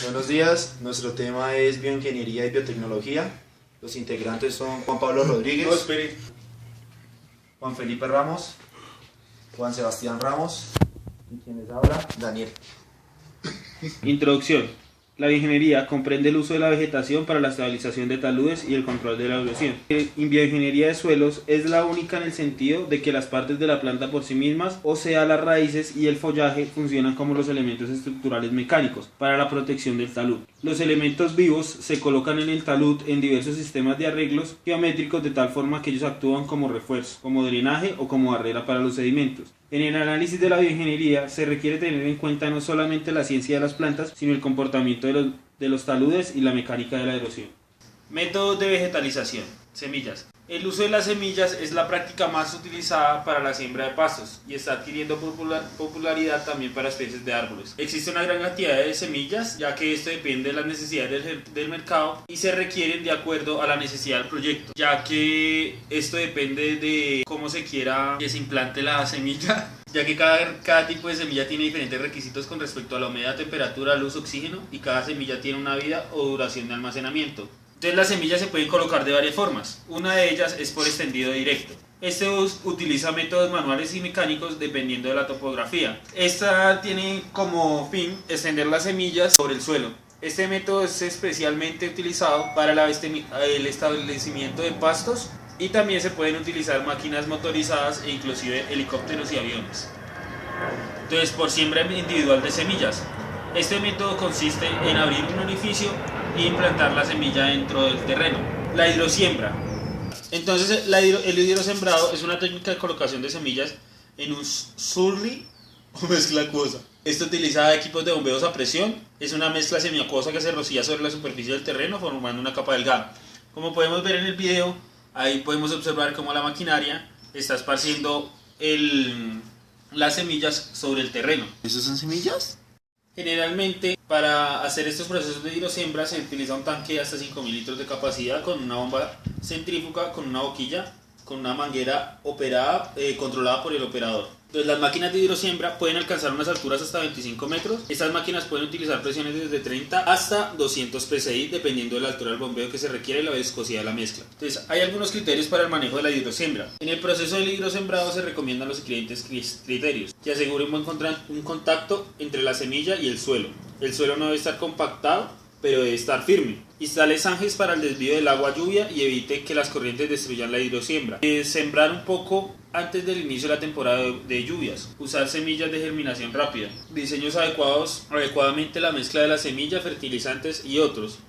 Buenos días, nuestro tema es bioingeniería y biotecnología. Los integrantes son Juan Pablo Rodríguez, Juan Felipe Ramos, Juan Sebastián Ramos y quien les habla, Daniel. Introducción. La bioingeniería comprende el uso de la vegetación para la estabilización de taludes y el control de la erosión. En bioingeniería de suelos es la única en el sentido de que las partes de la planta por sí mismas, o sea las raíces y el follaje, funcionan como los elementos estructurales mecánicos para la protección del talud. Los elementos vivos se colocan en el talud en diversos sistemas de arreglos geométricos de tal forma que ellos actúan como refuerzo, como drenaje o como barrera para los sedimentos. En el análisis de la bioingeniería se requiere tener en cuenta no solamente la ciencia de las plantas, sino el comportamiento de los taludes y la mecánica de la erosión. Métodos de vegetalización. Semillas. El uso de las semillas es la práctica más utilizada para la siembra de pastos y está adquiriendo popularidad también para especies de árboles. Existe una gran cantidad de semillas, ya que esto depende de las necesidades del mercado y se requieren de acuerdo a la necesidad del proyecto, ya que esto depende de cómo se quiera que se implante la semilla, ya que cada tipo de semilla tiene diferentes requisitos con respecto a la humedad, temperatura, luz, oxígeno, y cada semilla tiene una vida o duración de almacenamiento. Entonces las semillas se pueden colocar de varias formas. Una de ellas es por extendido directo. Este utiliza métodos manuales y mecánicos dependiendo de la topografía. Esta tiene como fin extender las semillas sobre el suelo. Este método es especialmente utilizado para el establecimiento de pastos, y también se pueden utilizar máquinas motorizadas e inclusive helicópteros y aviones. Entonces, por siembra individual de semillas. Este método consiste en abrir un orificio e implantar la semilla dentro del terreno. La hidrosiembra. Entonces, el hidrosembrado es una técnica de colocación de semillas en un surly o mezcla acuosa. Esto utiliza equipos de bombeos a presión. Es una mezcla semiacuosa que se rocía sobre la superficie del terreno formando una capa delgada. Como podemos ver en el video, ahí podemos observar cómo la maquinaria está esparciendo las semillas sobre el terreno. ¿Esas son semillas? Generalmente, para hacer estos procesos de hidrosiembra se utiliza un tanque de hasta 5.000 litros de capacidad con una bomba centrífuga, con una boquilla, con una manguera controlada por el operador. Entonces, las máquinas de hidrosiembra pueden alcanzar unas alturas hasta 25 metros. Estas máquinas pueden utilizar presiones desde 30 hasta 200 psi dependiendo de la altura del bombeo que se requiere y la viscosidad de la mezcla. Entonces, hay algunos criterios para el manejo de la hidrosiembra. En el proceso del hidrosembrado se recomiendan los siguientes criterios: que asegure un contacto entre la semilla y el suelo. El suelo no debe estar compactado, pero debe estar firme. Instale zanjes para el desvío del agua lluvia y evite que las corrientes destruyan la hidrosiembra. Sembrar un poco antes del inicio de la temporada de lluvias. Usar semillas de germinación rápida. Diseños adecuadamente la mezcla de la semilla, fertilizantes y otros.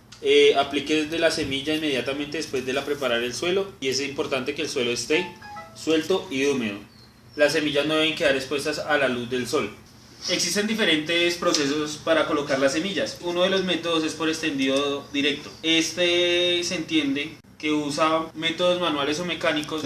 Aplique desde la semilla inmediatamente después de preparar el suelo, y es importante que el suelo esté suelto y húmedo. Las semillas no deben quedar expuestas a la luz del sol. Existen diferentes procesos para colocar las semillas. Uno de los métodos es por extendido directo. Este se entiende que usa métodos manuales o mecánicos.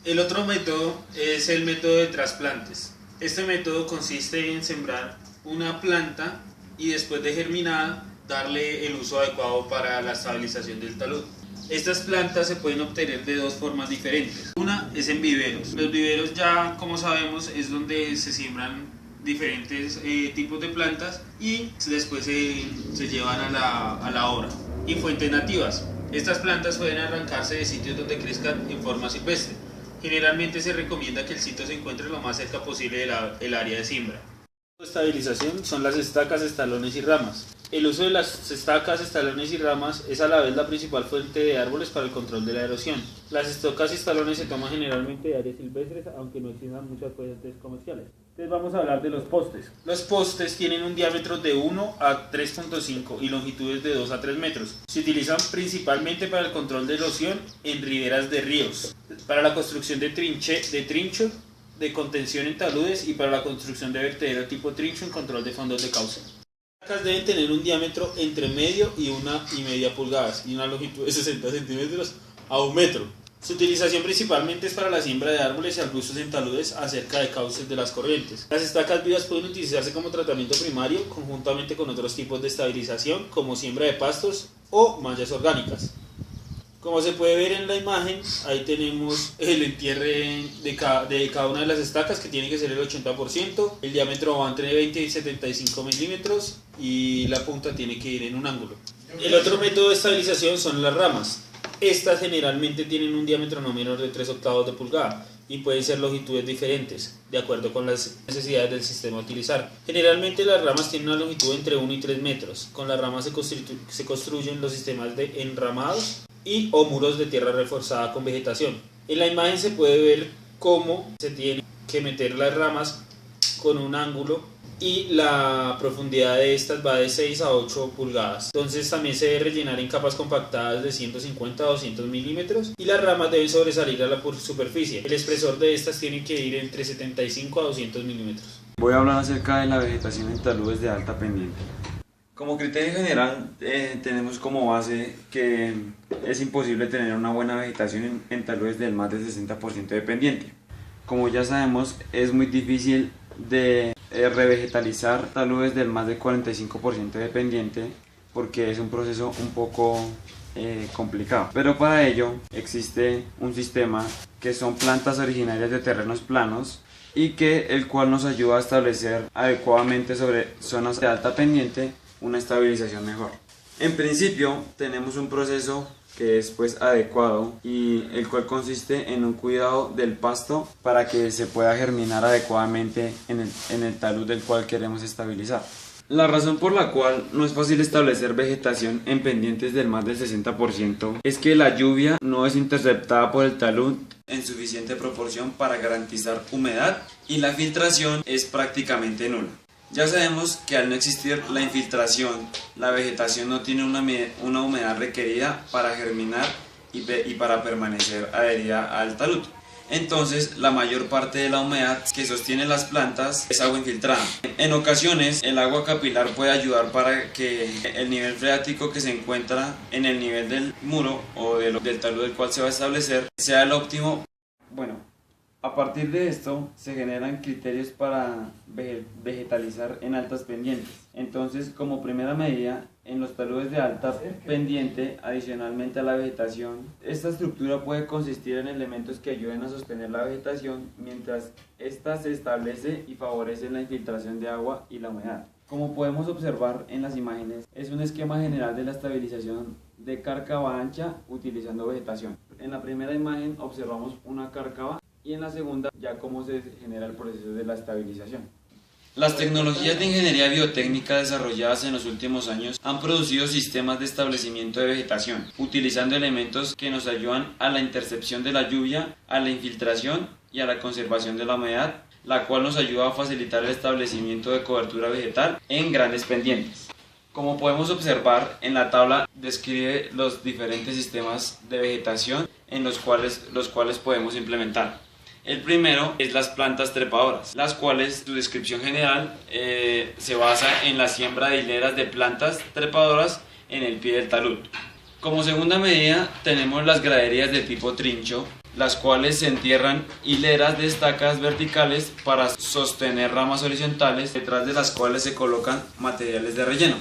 El otro método es el método de trasplantes. Este método consiste en sembrar una planta y después de germinada darle el uso adecuado para la estabilización del talud. Estas plantas se pueden obtener de dos formas diferentes. Una es en viveros. Los viveros, ya como sabemos, es donde se siembran diferentes tipos de plantas y después se llevan a la obra. Y fuentes nativas. Estas plantas pueden arrancarse de sitios donde crezcan en forma silvestre. Generalmente se recomienda que el sitio se encuentre lo más cerca posible del área de siembra. Estabilización son las estacas, estalones y ramas. El uso de las estacas, estalones y ramas es a la vez la principal fuente de árboles para el control de la erosión. Las estacas y estalones se toman generalmente de áreas silvestres, aunque no existan muchas fuentes comerciales. Entonces vamos a hablar de los postes. Los postes tienen un diámetro de 1 a 3.5 y longitudes de 2 a 3 metros. Se utilizan principalmente para el control de erosión en riberas de ríos, para la construcción de trinchos, de contención en taludes y para la construcción de vertedero tipo trincho en control de fondos de cauce. Las placas deben tener un diámetro entre medio y 1,5 pulgadas y una longitud de 60 centímetros a 1 metro. Su utilización principalmente es para la siembra de árboles y arbustos en taludes acerca de cauces de las corrientes. Las estacas vivas pueden utilizarse como tratamiento primario conjuntamente con otros tipos de estabilización como siembra de pastos o mallas orgánicas. Como se puede ver en la imagen, ahí tenemos el entierre de cada una de las estacas, que tiene que ser el 80%. El diámetro va entre 20 y 75 milímetros. y la punta tiene que ir en un ángulo. El otro método de estabilización son las ramas. Estas generalmente tienen un diámetro no menor de 3/8 de pulgada y pueden ser longitudes diferentes, de acuerdo con las necesidades del sistema a utilizar. Generalmente las ramas tienen una longitud entre 1 y 3 metros. Con las ramas se construyen los sistemas de enramados y o muros de tierra reforzada con vegetación. En la imagen se puede ver cómo se tiene que meter las ramas con un ángulo y la profundidad de estas va de 6 a 8 pulgadas. Entonces también se debe rellenar en capas compactadas de 150 a 200 milímetros y las ramas deben sobresalir a la superficie. El espesor de estas tiene que ir entre 75 a 200 milímetros. Voy a hablar acerca de la vegetación en taludes de alta pendiente. Como criterio general, tenemos como base que es imposible tener una buena vegetación en taludes del más del 60% de pendiente. Como ya sabemos, es muy difícil de revegetalizar taludes del más del 45% de pendiente porque es un proceso un poco complicado. Pero para ello existe un sistema que son plantas originarias de terrenos planos y el cual nos ayuda a establecer adecuadamente sobre zonas de alta pendiente una estabilización mejor. En principio tenemos un proceso que es pues adecuado y el cual consiste en un cuidado del pasto para que se pueda germinar adecuadamente en el talud del cual queremos estabilizar. La razón por la cual no es fácil establecer vegetación en pendientes del más del 60% es que la lluvia no es interceptada por el talud en suficiente proporción para garantizar humedad y la filtración es prácticamente nula. Ya sabemos que al no existir la infiltración, la vegetación no tiene una humedad requerida para germinar y para permanecer adherida al talud. Entonces, la mayor parte de la humedad que sostiene las plantas es agua infiltrada. En ocasiones, el agua capilar puede ayudar para que el nivel freático que se encuentra en el nivel del muro o del talud del cual se va a establecer sea el óptimo. Bueno, a partir de esto se generan criterios para vegetalizar en altas pendientes. Entonces, como primera medida, en los taludes de alta pendiente, adicionalmente a la vegetación, esta estructura puede consistir en elementos que ayuden a sostener la vegetación mientras ésta se establece y favorece la infiltración de agua y la humedad. Como podemos observar en las imágenes, es un esquema general de la estabilización de cárcava ancha utilizando vegetación. En la primera imagen observamos una cárcava y en la segunda ya cómo se genera el proceso de la estabilización. Las tecnologías de ingeniería biotécnica desarrolladas en los últimos años han producido sistemas de establecimiento de vegetación, utilizando elementos que nos ayudan a la intercepción de la lluvia, a la infiltración y a la conservación de la humedad, la cual nos ayuda a facilitar el establecimiento de cobertura vegetal en grandes pendientes. Como podemos observar, en la tabla describe los diferentes sistemas de vegetación en los cuales podemos implementar. El primero es las plantas trepadoras, las cuales su descripción general se basa en la siembra de hileras de plantas trepadoras en el pie del talud. Como segunda medida tenemos las graderías de tipo trincho, las cuales se entierran hileras de estacas verticales para sostener ramas horizontales, detrás de las cuales se colocan materiales de relleno.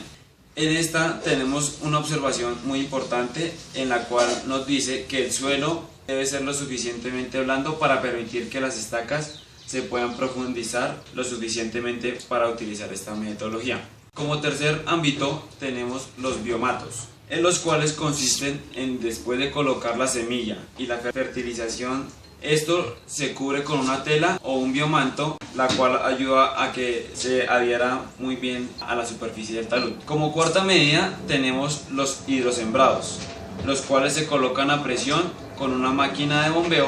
En esta tenemos una observación muy importante en la cual nos dice que el suelo debe ser lo suficientemente blando para permitir que las estacas se puedan profundizar lo suficientemente para utilizar esta metodología. Como tercer ámbito tenemos los biomatos, en los cuales consisten en, después de colocar la semilla y la fertilización, esto se cubre con una tela o un biomanto, la cual ayuda a que se adhiera muy bien a la superficie del talud. Como cuarta medida tenemos los hidrosembrados, los cuales se colocan a presión con una máquina de bombeo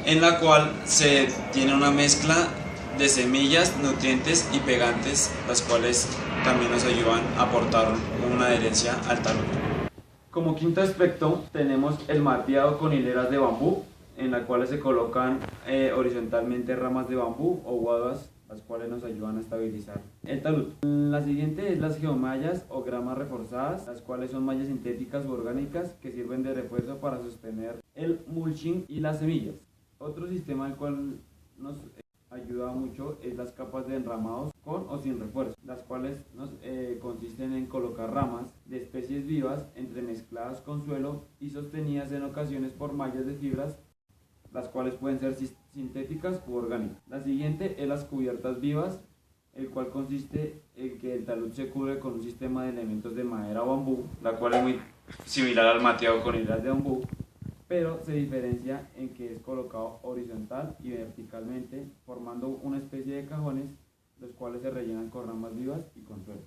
en la cual se tiene una mezcla de semillas, nutrientes y pegantes, las cuales también nos ayudan a aportar una adherencia al talud. Como quinto aspecto tenemos el mateado con hileras de bambú, en las cuales se colocan horizontalmente ramas de bambú o guaduas, las cuales nos ayudan a estabilizar el talud. La siguiente es las geomallas o gramas reforzadas, las cuales son mallas sintéticas u orgánicas que sirven de refuerzo para sostener el mulching y las semillas. Otro sistema al cual nos ayuda mucho es las capas de enramados con o sin refuerzo, las cuales consisten en colocar ramas de especies vivas entremezcladas con suelo y sostenidas en ocasiones por mallas de fibras, las cuales pueden ser sintéticas u orgánicas. La siguiente es las cubiertas vivas, el cual consiste en que el talud se cubre con un sistema de elementos de madera o bambú, la cual es muy similar al mateado con hileras de bambú, pero se diferencia en que es colocado horizontal y verticalmente, formando una especie de cajones, los cuales se rellenan con ramas vivas y con suelo.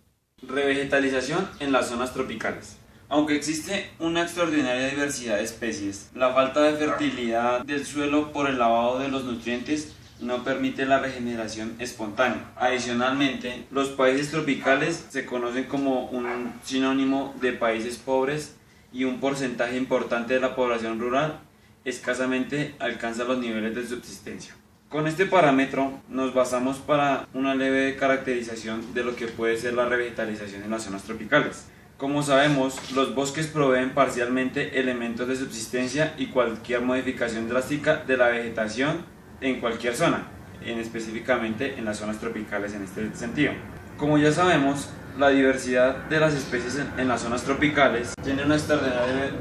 Revegetalización en las zonas tropicales. Aunque existe una extraordinaria diversidad de especies, la falta de fertilidad del suelo por el lavado de los nutrientes no permite la regeneración espontánea. Adicionalmente, los países tropicales se conocen como un sinónimo de países pobres y un porcentaje importante de la población rural escasamente alcanza los niveles de subsistencia. Con este parámetro nos basamos para una leve caracterización de lo que puede ser la revegetalización en las zonas tropicales. Como sabemos, los bosques proveen parcialmente elementos de subsistencia y cualquier modificación drástica de la vegetación en cualquier zona, específicamente en las zonas tropicales en este sentido. Como ya sabemos, la diversidad de las especies en las zonas tropicales tiene una extraordinaria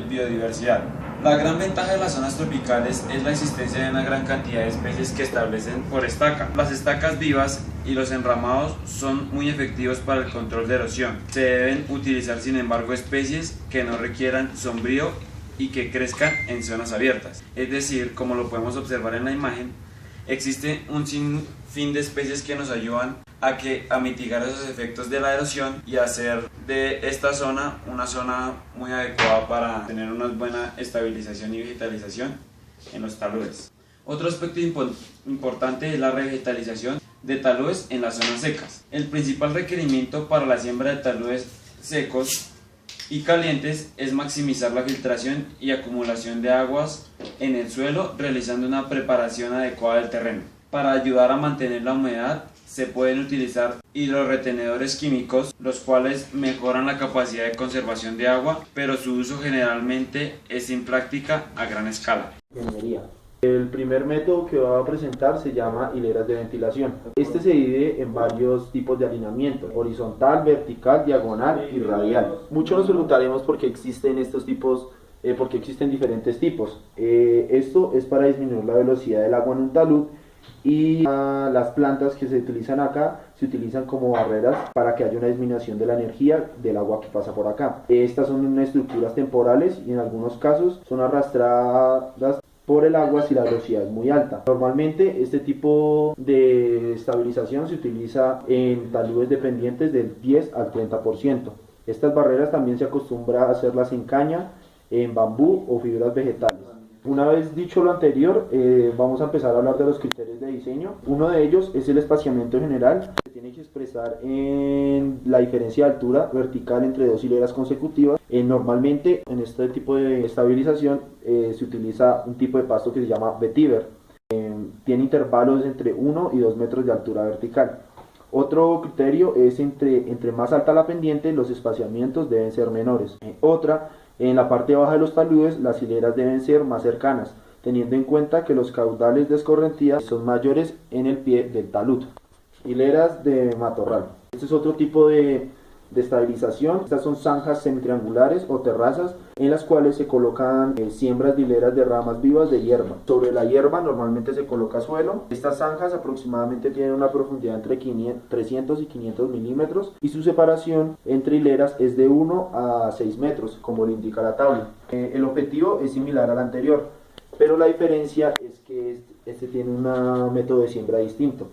biodiversidad. La gran ventaja de las zonas tropicales es la existencia de una gran cantidad de especies que establecen por estaca. Las estacas vivas y los enramados son muy efectivos para el control de erosión. Se deben utilizar, sin embargo, especies que no requieran sombrío y que crezcan en zonas abiertas. Es decir, como lo podemos observar en la imagen, existe un sinfín de especies que nos ayudan a mitigar esos efectos de la erosión y hacer de esta zona una zona muy adecuada para tener una buena estabilización y vegetalización en los taludes. Otro aspecto importante es la revegetalización de taludes en las zonas secas. El principal requerimiento para la siembra de taludes secos y calientes es maximizar la filtración y acumulación de aguas en el suelo, realizando una preparación adecuada del terreno. Para ayudar a mantener la humedad se pueden utilizar hidrorretenedores químicos, los cuales mejoran la capacidad de conservación de agua, pero su uso generalmente es sin práctica a gran escala. Ingeniería. El primer método que va a presentar se llama hileras de ventilación. Este se divide en varios tipos de alineamiento: horizontal, vertical, diagonal y radial. Muchos nos preguntaremos por qué existen estos tipos, porque existen diferentes tipos. Esto es para disminuir la velocidad del agua en un talud, y las plantas que se utilizan acá se utilizan como barreras para que haya una disminución de la energía del agua que pasa por acá. Estas son estructuras temporales y en algunos casos son arrastradas por el agua si la velocidad es muy alta. Normalmente este tipo de estabilización se utiliza en taludes dependientes del 10 al 30%. Estas barreras también se acostumbra a hacerlas en caña, en bambú o fibras vegetales. Una vez dicho lo anterior, vamos a empezar a hablar de los criterios de diseño. Uno de ellos es el espaciamiento general. Se tiene que expresar en la diferencia de altura vertical entre dos hileras consecutivas. Normalmente en este tipo de estabilización se utiliza un tipo de pasto que se llama vetiver. Tiene intervalos entre 1 y 2 metros de altura vertical. Otro criterio es entre más alta la pendiente, los espaciamientos deben ser menores. En la parte baja de los taludes, las hileras deben ser más cercanas, teniendo en cuenta que los caudales de escorrentía son mayores en el pie del talud. Hileras de matorral. Este es otro tipo de estabilización. Estas son zanjas semitriangulares o terrazas en las cuales se colocan siembras de hileras de ramas vivas de hierba. Sobre la hierba normalmente se coloca suelo. Estas zanjas aproximadamente tienen una profundidad entre 300 y 500 milímetros y su separación entre hileras es de 1 a 6 metros, como lo indica la tabla. El objetivo es similar al anterior, pero la diferencia es que este tiene un método de siembra distinto.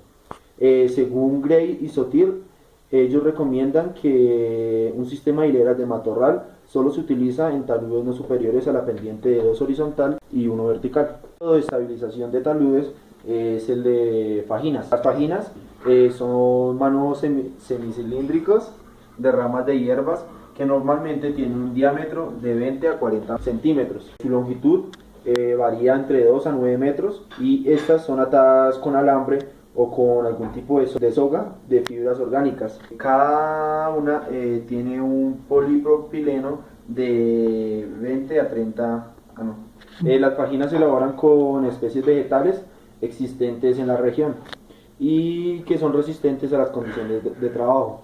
Según Gray y Sotir, ellos recomiendan que un sistema de hileras de matorral solo se utiliza en taludes no superiores a la pendiente de 2 horizontal y 1 vertical. El método de estabilización de taludes es el de fajinas. Las fajinas son manojos semicilíndricos de ramas de hierbas que normalmente tienen un diámetro de 20 a 40 centímetros. Su longitud varía entre 2 a 9 metros y estas son atadas con alambre o con algún tipo de soga de fibras orgánicas. Cada una tiene un polipropileno de 20 a 30. Las fajinas se elaboran con especies vegetales existentes en la región y que son resistentes a las condiciones de trabajo.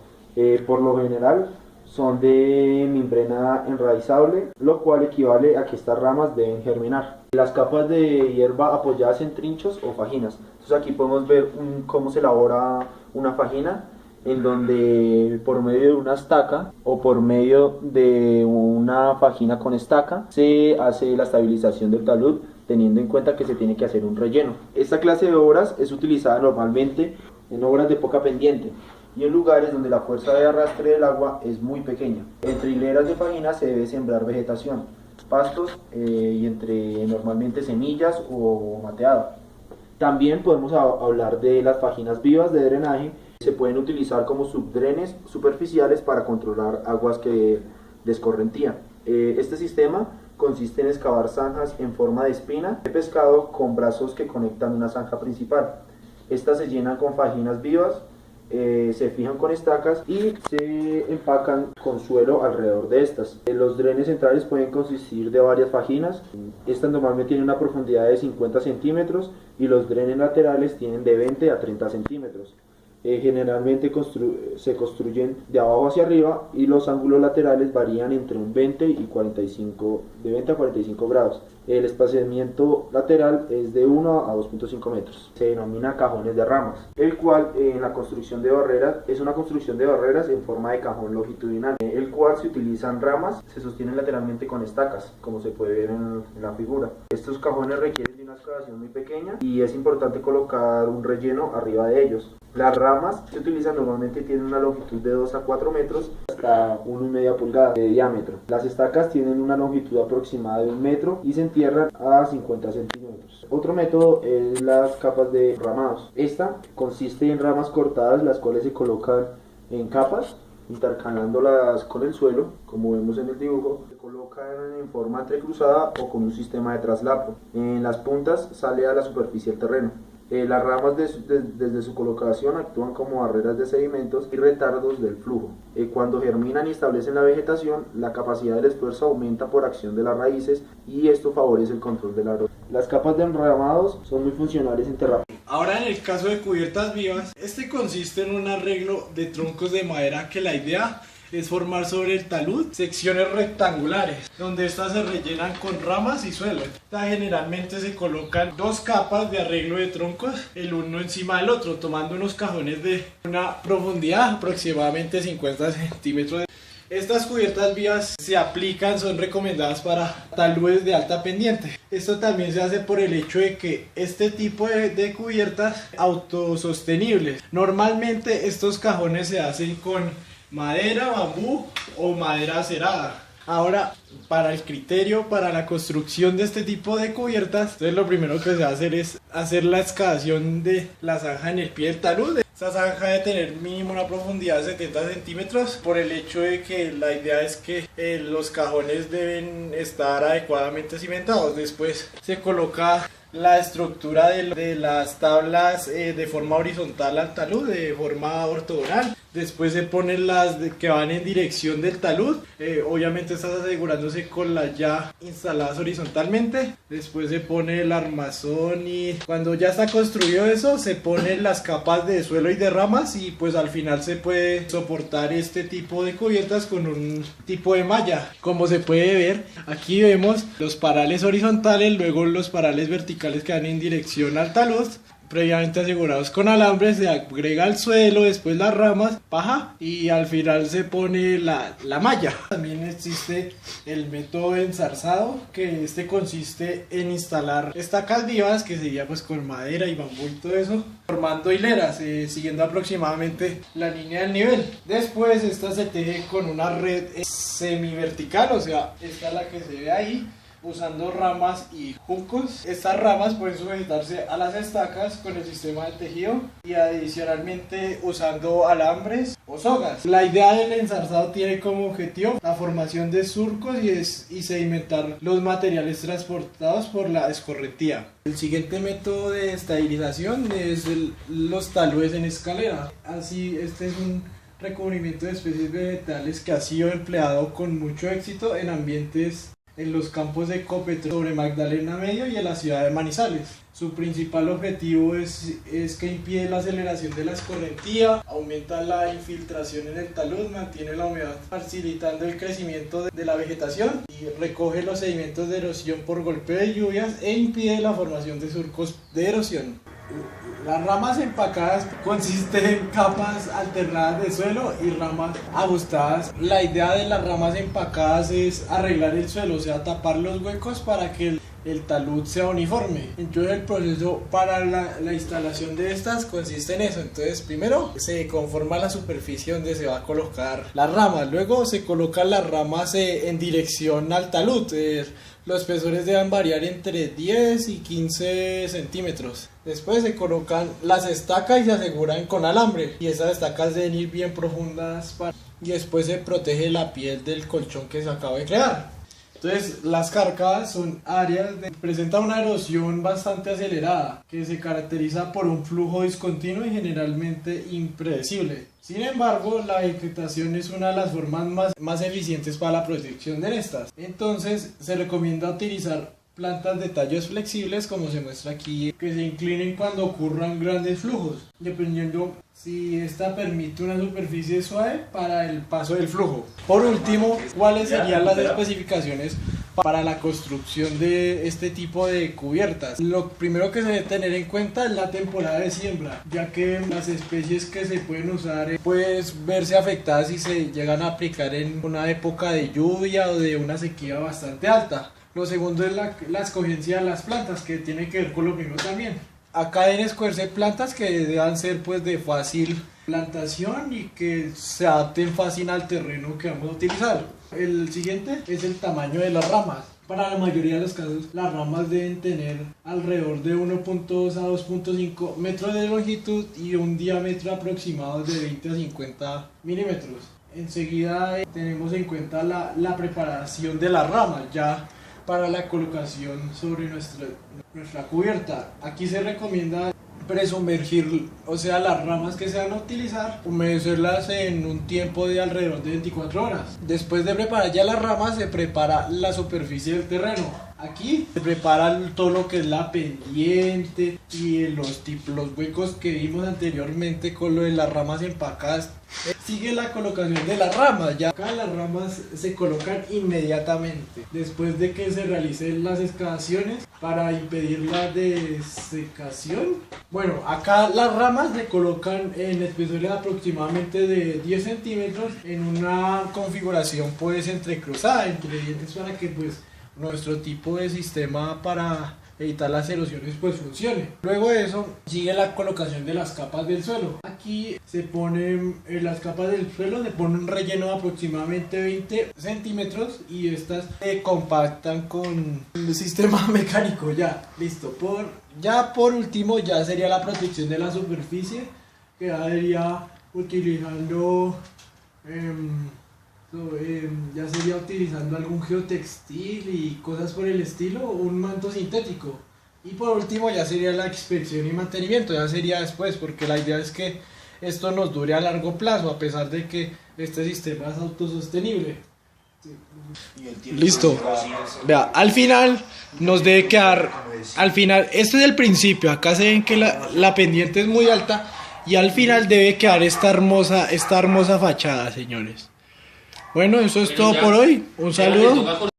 Por lo general son de membrana enraizable, lo cual equivale a que estas ramas deben germinar. Las capas de hierba apoyadas en trinchos o fajinas. Entonces aquí podemos ver cómo se elabora una fajina en donde por medio de una estaca o por medio de una fajina con estaca se hace la estabilización del talud, teniendo en cuenta que se tiene que hacer un relleno. Esta clase de obras es utilizada normalmente en obras de poca pendiente y en lugares donde la fuerza de arrastre del agua es muy pequeña. Entre hileras de fajinas se debe sembrar vegetación, pastos y entre normalmente semillas o mateada. También podemos hablar de las fajinas vivas de drenaje. Se pueden utilizar como subdrenes superficiales para controlar aguas que descorrentían. Este sistema consiste en excavar zanjas en forma de espina de pescado con brazos que conectan una zanja principal. Estas se llenan con fajinas vivas, se fijan con estacas y se empacan con suelo alrededor de estas. Los drenes centrales pueden consistir de varias fajinas. Estas normalmente tienen una profundidad de 50 centímetros y los drenes laterales tienen de 20 a 30 centímetros. Generalmente se construyen de abajo hacia arriba y los ángulos laterales varían entre un 20 y 45, de 20 a 45 grados. El espaciamiento lateral es de 1 a 2.5 metros. Se denomina cajones de ramas, el cual en la construcción de barreras es una construcción de barreras en forma de cajón longitudinal, el cual se utilizan ramas, se sostienen lateralmente con estacas, como se puede ver en la figura. Estos cajones requieren de una excavación muy pequeña y es importante colocar un relleno arriba de ellos. Las ramas que se utilizan normalmente tienen una longitud de 2 a 4 metros hasta 1,5 pulgadas de diámetro. Las estacas tienen una longitud aproximada de 1 metro y se entierran a 50 centímetros. Otro método es las capas de ramados. Esta consiste en ramas cortadas, las cuales se colocan en capas, intercalándolas con el suelo, como vemos en el dibujo. Se colocan en forma entrecruzada o con un sistema de traslapo. En las puntas sale a la superficie del terreno. Las ramas desde su colocación actúan como barreras de sedimentos y retardos del flujo. Cuando germinan y establecen la vegetación, la capacidad del esfuerzo aumenta por acción de las raíces y esto favorece el control de la erosión. Las capas de enramados son muy funcionales en terraplenamente. Ahora, en el caso de cubiertas vivas, este consiste en un arreglo de troncos de madera que la idea es formar sobre el talud secciones rectangulares, donde estas se rellenan con ramas y suelo. Generalmente se colocan 2 capas de arreglo de troncos, el uno encima del otro, tomando unos cajones de una profundidad aproximadamente 50 centímetros. Estas cubiertas vivas se aplican, son recomendadas para taludes de alta pendiente. Esto también se hace por el hecho de que este tipo de cubiertas autosostenibles. Normalmente estos cajones se hacen con madera, bambú o madera acerada. Ahora, para el criterio, para la construcción de este tipo de cubiertas, entonces lo primero que se va a hacer es hacer la excavación de la zanja en el pie del talud. Esta zanja debe tener mínimo una profundidad de 70 centímetros por el hecho de que la idea es que los cajones deben estar adecuadamente cimentados. Después se coloca la estructura de las tablas de forma horizontal al talud, de forma ortogonal. Después se ponen las que van en dirección del talud. Obviamente estás asegurándose con las ya instaladas horizontalmente. Después se pone el armazón y cuando ya está construido eso, se ponen las capas de suelo y de ramas y pues al final se puede soportar este tipo de cubiertas con un tipo de malla. Como se puede ver, aquí vemos los parales horizontales, luego los parales verticales que van en dirección al talud, previamente asegurados con alambres. Se agrega el suelo, después las ramas, paja y al final se pone la malla. También existe el método de enzarzado, que este consiste en instalar estacas vivas, que sería pues con madera y bambú y todo eso, formando hileras, siguiendo aproximadamente la línea del nivel. Después esta se teje con una red semivertical, o sea, esta es la que se ve ahí, usando ramas y juncos. Estas ramas pueden sujetarse a las estacas con el sistema de tejido y adicionalmente usando alambres o sogas. La idea del enzarzado tiene como objetivo la formación de surcos y sedimentar los materiales transportados por la escorrentía. El siguiente método de estabilización es los taludes en escalera. Así, este es un recubrimiento de especies vegetales que ha sido empleado con mucho éxito en ambientes en los campos de Ecopetrol sobre Magdalena Medio y en la ciudad de Manizales. Su principal objetivo es que impide la aceleración de la escorrentía, aumenta la infiltración en el talud, mantiene la humedad facilitando el crecimiento de la vegetación y recoge los sedimentos de erosión por golpeo de lluvias e impide la formación de surcos de erosión. Las ramas empacadas consisten en capas alternadas de suelo y ramas ajustadas. La idea de las ramas empacadas es arreglar el suelo, o sea, tapar los huecos para que el talud sea uniforme. Entonces el proceso para la instalación de estas consiste en eso. Entonces primero se conforma la superficie donde se va a colocar las ramas, luego se colocan las ramas en dirección al talud. Los espesores deben variar entre 10 y 15 centímetros. Después se colocan las estacas y se aseguran con alambre, y esas estacas deben ir bien profundas y después se protege la piel del colchón que se acaba de crear. Entonces, las carcadas son áreas que presentan una erosión bastante acelerada, que se caracteriza por un flujo discontinuo y generalmente impredecible. Sin embargo, la vegetación es una de las formas más eficientes para la protección de estas. Entonces, se recomienda utilizar plantas de tallos flexibles, como se muestra aquí, que se inclinen cuando ocurran grandes flujos, dependiendo si esta permite una superficie suave para el paso del flujo. Por último, ¿cuáles serían las especificaciones para la construcción de este tipo de cubiertas? Lo primero que se debe tener en cuenta es la temporada de siembra, ya que las especies que se pueden usar pueden verse afectadas si se llegan a aplicar en una época de lluvia o de una sequía bastante alta. Lo segundo es la escogencia de las plantas, que tiene que ver con lo mismo también. Acá deben escogerse plantas que deban ser pues de fácil plantación y que se adapten fácil al terreno que vamos a utilizar. El siguiente es el tamaño de las ramas. Para la mayoría de los casos, las ramas deben tener alrededor de 1.2 a 2.5 metros de longitud y un diámetro aproximado de 20 a 50 milímetros. Enseguida tenemos en cuenta la preparación de las ramas ya para la colocación sobre nuestra cubierta. Aquí se recomienda presumergir, o sea, las ramas que se van a utilizar, humedecerlas en un tiempo de alrededor de 24 horas. Después de preparar ya las ramas, se prepara la superficie del terreno. Aquí se prepara todo lo que es la pendiente y los huecos que vimos anteriormente con lo de las ramas empacadas. Sigue la colocación de las ramas. Ya acá las ramas se colocan inmediatamente después de que se realicen las excavaciones para impedir la desecación. Bueno, acá las ramas se colocan en espesores aproximadamente de 10 centímetros en una configuración pues entrecruzada entre dientes para que pues nuestro tipo de sistema para evitar las erosiones pues funcione. Luego de eso sigue la colocación de las capas del suelo. Aquí se ponen las capas del suelo, se pone un relleno de aproximadamente 20 centímetros y estas se compactan con el sistema mecánico. Ya, listo. Por último ya sería la protección de la superficie, que ya sería utilizando ya sería utilizando algún geotextil y cosas por el estilo, o un manto sintético. Y por último ya sería la inspección y mantenimiento, ya sería después, porque la idea es que esto nos dure a largo plazo, a pesar de que este sistema es autosostenible. Listo. Vea, al final nos debe quedar, este es el principio, acá se ven que la pendiente es muy alta y al final debe quedar esta hermosa fachada, señores. Bueno, eso es todo por hoy. Un saludo.